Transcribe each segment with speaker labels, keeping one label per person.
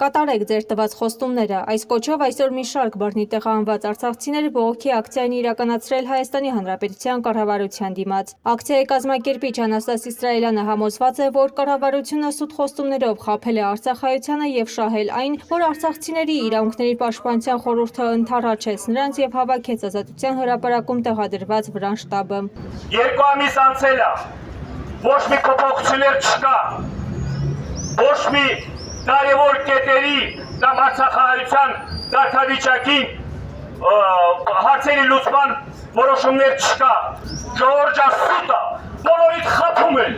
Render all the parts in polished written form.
Speaker 1: Կատարեք ձեր տված խոստումները։ Այս կոչով այսօր մի շարք բռնի տեղահանված արցախցիներ բողոքի ակցիա են իրականացրել Հայաստանի Հանրապետության կառավարության դիմաց։ Ակցիայի կազմակերպիչ Անաստաս Իսրայելյանը համոզված է, որ կառավարությունը սուտ խոստումներով խաբել է արցախայությանը եւ շահել այն, որ արցախցիների իրավունքների պաշտպանության խորհուրդը ընդառաջեց նրանց եւ հավաքեց Ազատության հրապարակում տեղադրված վրան շտաբը։
Speaker 2: 2 ամիս անցել է, ոչ մի փոփոխություններ չկա, ոչ մի կարևոր կետերի կամ արցախահայության կարգավիճակի հարցերի լուծման որոշումներ չկա։ Ժողովուրդը սուտ է, բոլորիդ խաբում են,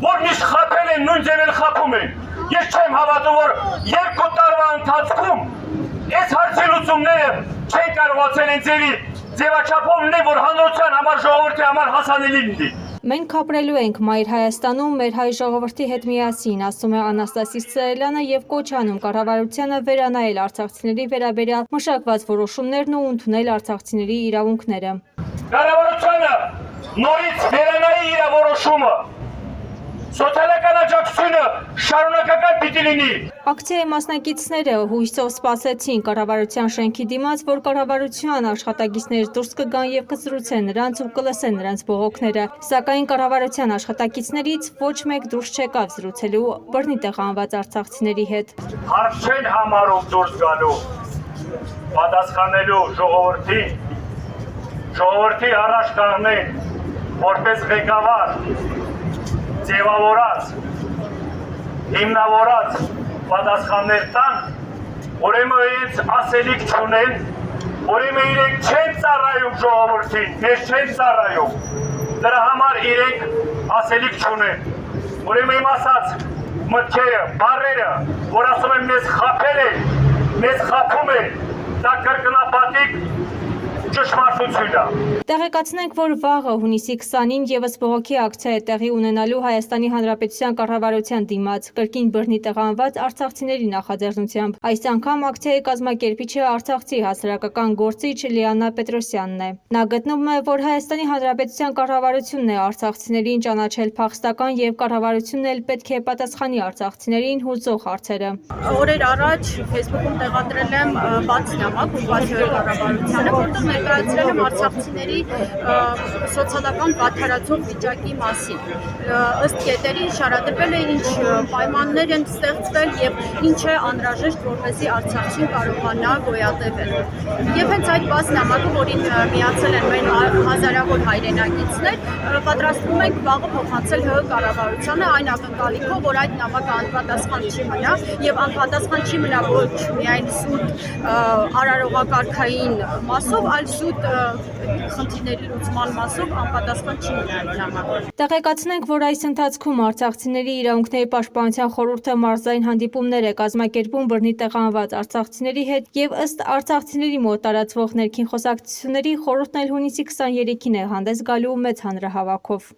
Speaker 2: որ միշտ խաբել են, նույն ձևել խաբում են։ Ես չեմ հավատում, որ 2 տարվա ընթացքում այս հարցի լուծումները չեն կարողացել են ձևաչափով լինել, որ հանրության համար, ժողովրդի համար հասանելի լինի։
Speaker 1: Մենք ապրելու ենք Մայր Հայաստանում մեր հայ ժողովրդի հետ միասին, ասում է Անաստաս Իսրայելյանը եւ կոչ անում կառավարությանը վերանայել արցախցիների վերաբերյալ մշակված որոշումներն ու ընդունել արցախցիների իրավունքները։
Speaker 2: Կառավարությունը նորից վերանայի իր որոշումը։ Սոցիալական աջակցությունը շարունակական պիտի լինի։
Speaker 1: Ակցիայի մասնակիցները հույսով սպասեցին կառավարության շենքի դիմաց, որ կառավարության աշխատակիցներ դուրս կգան եւ կզրուցեն նրանց ու կլսեն նրանց բողոքները, սակայն կառավարության աշխատակիցներից ոչ մեկ դուրս չեկավ զրուցելու բռնի տեղահանված արցախցիների հետ։
Speaker 2: Հարց չեն համարում դուրս գալու, պատասխանելու ժողովրդի առաջ կանգնեն որպես ղեկավար, ձևավորած, հիմնավորած պատասխաններ տան, ուրեմն իրենց ասելիք չունեն, ուրեմն իրենք չեն ծառայում ժողովրդին, մեզ չեն ծառայում, դրա համար իրենք ասելիք չունեն, ուրեմն իմ ասած մտքերը, բառերը, որ ասում են մեզ խաբել են, մեզ խաբում են, դա կրկնապատիկ ճշմարտություն է։
Speaker 1: Տեղեկացնենք, որ վաղը հունիսի 20-ին եւս բողոքի ակցիա է տեղի ունենալու Հայաստանի Հանրապետության կառավարության դիմաց կրկին բռնի տեղահանված արցախցիների նախաձեռնությամբ։ Այս անգամ ակցիայի կազմակերպիչը արցախցի հասարակական գործիչ Լիանա Պետրոսյանն է։ Նա գտնում է, որ Հայաստանի Հանրապետության կառավարությունն է արցախցիներին ճանաչել փախստական եւ կառավարությունն էլ պետք է պատասխանի արցախցիներին հուզող հարցերը։
Speaker 3: Օրեր առաջ Facebook-ում տեղադրել եմ բաց նամակ ու բաց կառավարությանը, որտեղ ներկայացրել եմ արցախցիների սոցիալական վատթարացող վիճակի մասին։ Ըստ կետերի շարադրվել է ինչ պայմաններ են ստեղծվել եւ ինչ է անհրաժեշտ, որպեսզի արցախցին կարողանա գոյատևել։ Եվ հենց այդ բաց նամակը, որին միացել են մեր հազարավոր հայրենակիցներ, պատրաստվում ենք վաղը փոխանցել ՀՀ կառավարությանը այն ակնկալիքով, որ այդ նամակը անպատասխան չի մնա եւ անպատասխան չի մնա ոչ միայն սուտ արարողակարգային մասով, այլ սուտ խնդիրների լուծման մասով անպատասխան չի մնա այդ նամակը։
Speaker 1: Տեղեկացնենք, որ այս ընթացքում արցախցիների իրավունքների պաշտպանության խորհուրդը մարզային հանդիպումներ է կազմակերպում բռնի տեղահանված արցախցիների հետ եւ ըստ արցախցիների մոտ տարածվող ներքին խոսակցությունների խորհուրդն էլ հունիսի 23-ին է հանդես գալու մեծ հանրահավաքով։